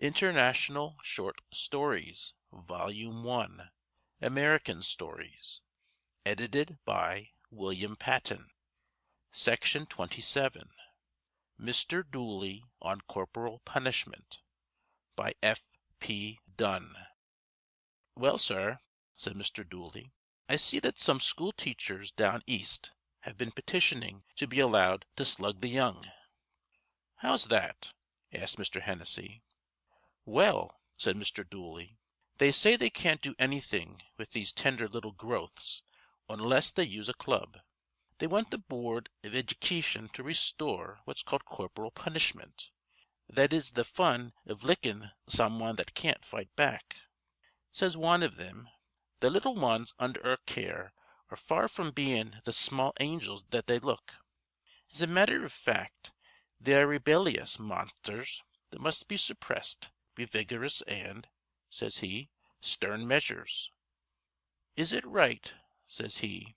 International Short Stories, Volume 1, American Stories, edited by William Patton. Section 27, Mr. Dooley on Corporal Punishment, by F. P. Dunn. "Well, sir," said Mr. Dooley, "I see that some school teachers down East have been petitioning to be allowed to slug the young." "How's that?" asked Mr. Hennessy. "Well," said Mr. Dooley, "they say they can't do anything with these tender little growths unless they use a club. They want the Board of Edjucation to restore what's called corporal punishment. That is the fun of lickin' some one that can't fight back. Says one of them, 'The little ones under our care are far from bein' the small angels that they look. As a matter of fact, they are rebellious monsters that must be suppressed by vigorous and,' says he, 'stern measures. Is it right,' says he,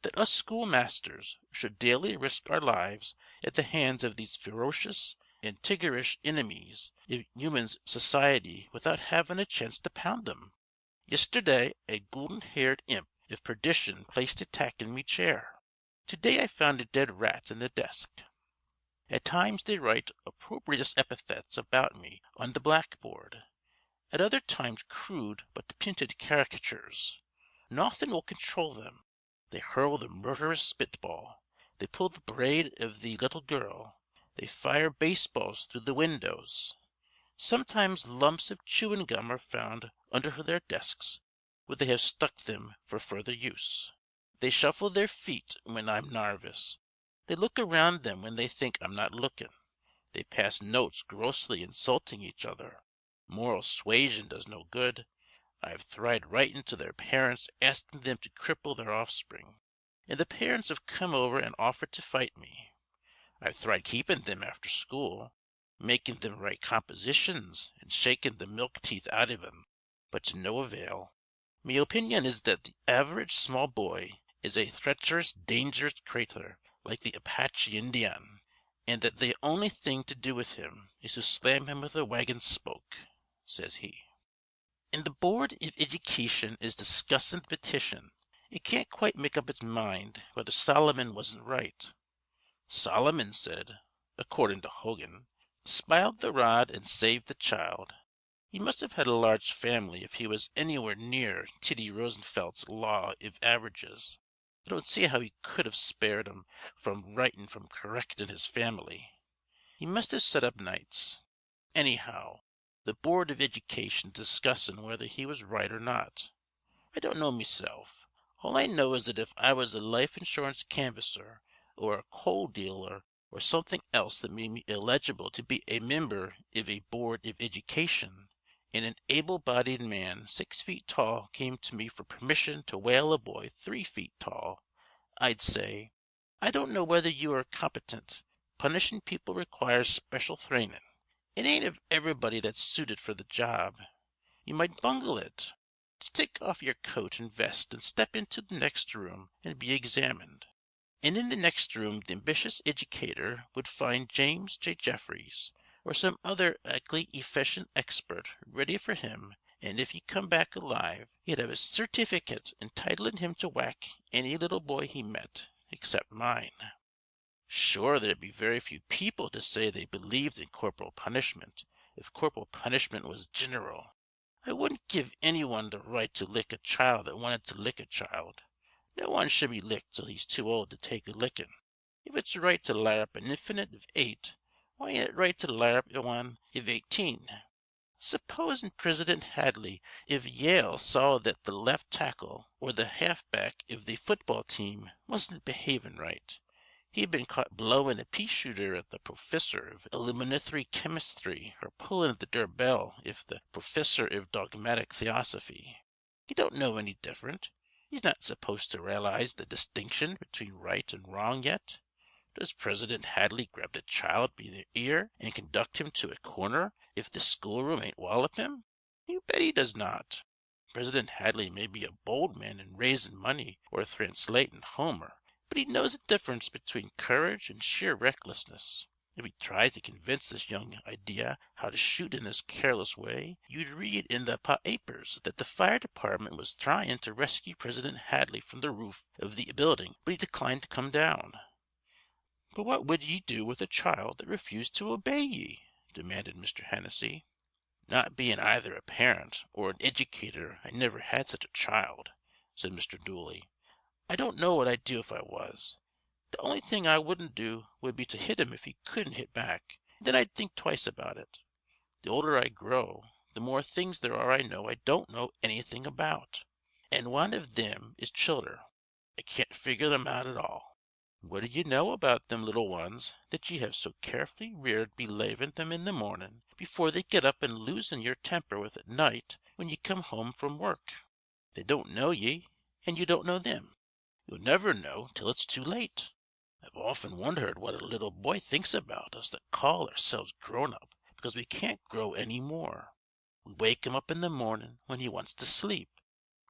'that us schoolmasters should daily risk our lives at the hands of these ferocious and tigerish inimies of human society without havin' a chance to pound them? Yisterday a goolden-haired imp of perdition placed a tack in me chair. To-day I found a dead rat in the desk. At times they write opprobrious epithets about me on the blackboard, at other times crude but p'inted caricatures. Nothin' will control them. They hurl the murderous spitball. They pull the braid of the little girl. They fire baseballs through the windows. Sometimes lumps of chewin' gum are found under their desks where they have stuck them for further use. They shuffle their feet when I'm narvous. They look around them when they think I'm not lookin'. They pass notes grossly insulting each other. Moral suasion does no good. I've thried writin' to their parents askin' them to cripple their offspring, and the parents have come over and offered to fight me. I've thried keepin' them after school, makin' them write compositions and shakin' the milk teeth out iv 'em, but to no avail. Me opinion is that the average small boy is a threacherous, dangerous cratur like the Apache Indian, and that the only thing to do with him is to slam him with a wagon spoke," says he. "And the Board iv Edjucation is discussin' the petition. It can't quite make up its mind whether Solomon wasn't right. Solomon said, accordin' to Hogan, 'Spiled the rod and saved the child.' He must have had a large family if he was anywhere near Teddy Rosenfeld's law iv averages. I don't see how he could have spared 'em from writin' from correctin' his family. He must have set up nights. Anyhow, the Board of Edjucation's discussin' whether he was right or not. I don't know meself. All I know is that if I was a life insurance canvasser or a coal dealer or something else that made me illegible to be a mimber iv a Board iv Edjucation, and an able-bodied man 6 feet tall came to me for permission to whale a boy 3 feet tall, I'd say, 'I don't know whether you are competent. Punishin' people requires special thrainin'. It ain't everybody that's suited for the job. You might bungle it. Just take off your coat and vest and step into the next room and be examined. And in the next room the ambitious educator would find James J. Jeffries or some other ekely efficient expert ready for him, and if he come back alive he'd have a certificate entitlin' him to whack any little boy he met, except mine. Sure, there'd be very few people to say they believed in corporal punishment if corporal punishment was gineral. I wouldn't give any one the right to lick a child that wanted to lick a child. No one should be licked till he's too old to take a lickin'. If it's right to larrup an infant of 8, why ain't it right to larrup one of 18? Supposin' President Hadley iv Yale saw that the left tackle or the halfback iv the football team wasn't behavin' right. He'd been caught blowin' a pea-shooter at the profissor iv eliminthry chemistry or pullin' the door-bell iv the profissor iv dogmatic theosophy. He don't know any different. He's not supposed to realize the distinction between right and wrong yet. Does President Hadley grab the child be the ear and conduct him to a corner if the schoolroom ain't wallop him? You bet he does not. President Hadley may be a bold man in raisin' money or thranslatin' Homer, but he knows the difference between courage and sheer recklessness. If he tried to convince this young idea how to shoot in this careless way, you'd read in the papers that the fire department was trying to rescue President Hadley from the roof of the building, but he declined to come down. "But what would ye do with a child that refused to obey ye?" demanded Mr. Hennessy. "Not being either a parent or an edicator, I never had such a child," said Mr. Dooley. "I don't know what I'd do if I was. The only thing I wouldn't do would be to hit him if he couldn't hit back, and then I'd think twice about it. The older I grow, the more things there are I know I don't know anything about, and one of thim is childer. I can't figure them out at all. What do ye know about them little ones that ye have so carefully reared be lavin' them in the mornin' before they get up and losin' your temper with at night when ye come home from work? They don't know ye, and you don't know them. You'll never know till it's too late. I've often wondered what a little boy thinks about us that call ourselves grown up because we can't grow any more. We wake him up in the mornin' when he wants to sleep.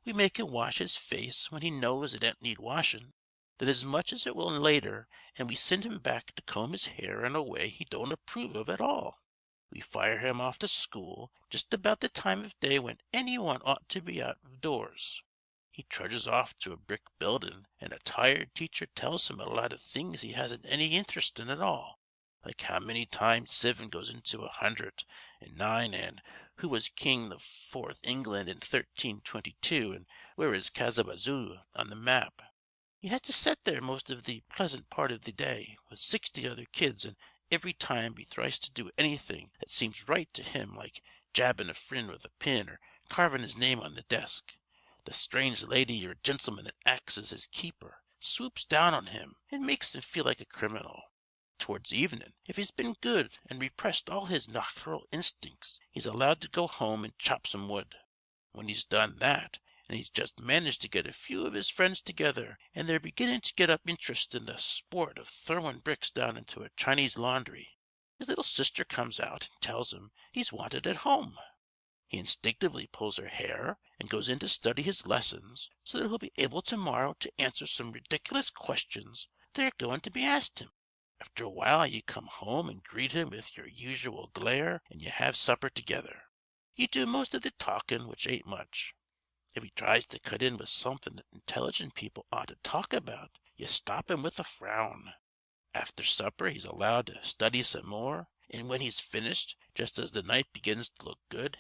We make him wash his face when he knows it don't need washin', then as much as it will later, and we send him back to comb his hair in a way he don't approve of at all. We fire him off to school just about the time of day when any one ought to be out of doors. He trudges off to a brick buildin', and a tired teacher tells him a lot of things he hasn't any interest in at all, like how many times 7 goes into 100, and 9, and who was King the 4th England in 1322, and where is Kazabazoo on the map. He has to set there most of the pleasant part of the day with 60 other kids, and every time he tries to do anything that seems right to him, like jabbin' a friend with a pin or carvin' his name on the desk, the strange lady or gentleman that acts as his keeper swoops down on him and makes him feel like a criminal. Towards evenin', if he's been good and repressed all his natural instincts, he's allowed to go home and chop some wood. When he's done that, and he's just managed to get a few of his friends together, and they're beginning to get up interest in the sport of throwin' bricks down into a Chinese laundry, his little sister comes out and tells him he's wanted at home. He instinctively pulls her hair and goes in to study his lessons so that he'll be able tomorrow to answer some ridiculous questions that are going to be asked him. After a while you come home and greet him with your usual glare, and you have supper together. You do most of the talkin', which ain't much. If he tries to cut in with something that intelligent people ought to talk about, you stop him with a frown. After supper he's allowed to study some more, and when he's finished, just as the night begins to look good,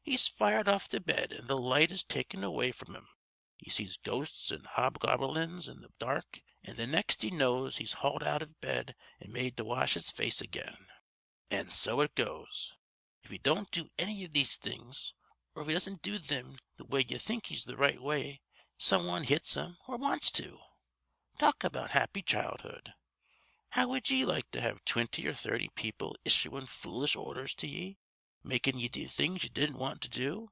he's fired off to bed and the light is taken away from him. He sees ghosts and hobgoblins in the dark, and the next he knows he's hauled out of bed and made to wash his face again. And so it goes. If he don't do any of these things, or if he doesn't do them the way you think he's the right way, some one hits him or wants to. Talk about happy childhood. How would ye like to have 20 or 30 people issuin' foolish orders to ye, makin' ye do things you didn't want to do,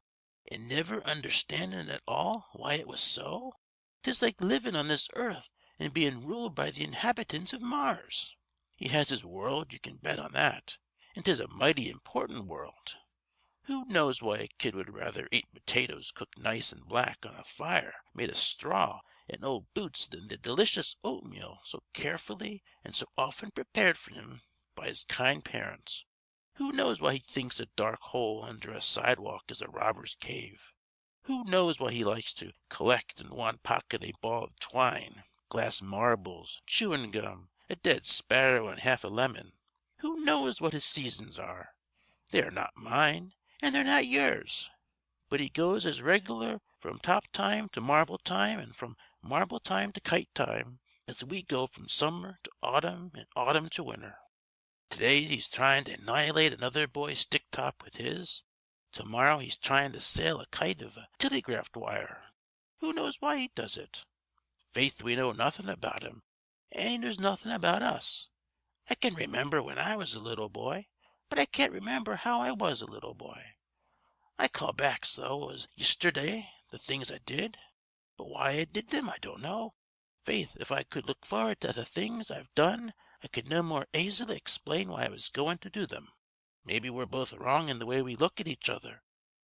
and never understandin' at all why it was so? 'Tis like livin' on this earth and bein' ruled by the inhabitants of Mars. He has his world, you can bet on that, and 'tis a mighty important world. Who knows why a kid would rather eat potatoes cooked nice and black on a fire made of straw and old boots than the delicious oatmeal so carefully and so often prepared for him by his kind parents? Who knows why he thinks a dark hole under a sidewalk is a robber's cave? Who knows why he likes to collect in one pocket a ball of twine, glass marbles, chewing gum, a dead sparrow, and half a lemon? Who knows what his seasons are? They are not mine, and they're not yours. But he goes as reg'lar from top time to marble time, and from marble time to kite time, as we go from summer to autumn and autumn to winter. Today he's tryin' to annihilate another boy's stick top with his. Tomorrow he's tryin' to sail a kite of a telegraph wire. Who knows why he does it? Faith, we know nothin' about him, and he knows nothin' about us. I can remember when I was a little boy, but I can't remember how I was a little boy. I call back so as yisterday the things I did, but why I did them I don't know. Faith, if I could look forward to the things I've done, I could no more aisily explain why I was goin' to do them. Maybe we're both wrong in the way we look at each other,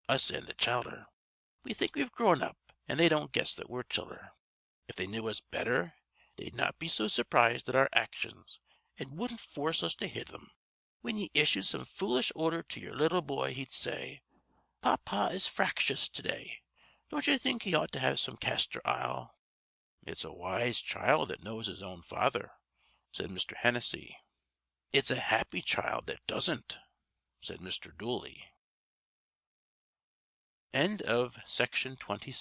us and the childer. We think we've grown up, and they don't guess that we're childer. If they knew us better, they'd not be so surprised at our actions, and wouldn't force us to hit them. When ye issued some foolish order to your little boy, he'd say, 'Papa is fractious to day. Don't you think he ought to have some castor ile?'" "It's a wise child that knows his own father," said Mr. Hennessy. "It's a happy child that doesn't," said Mr. Dooley. Section 28.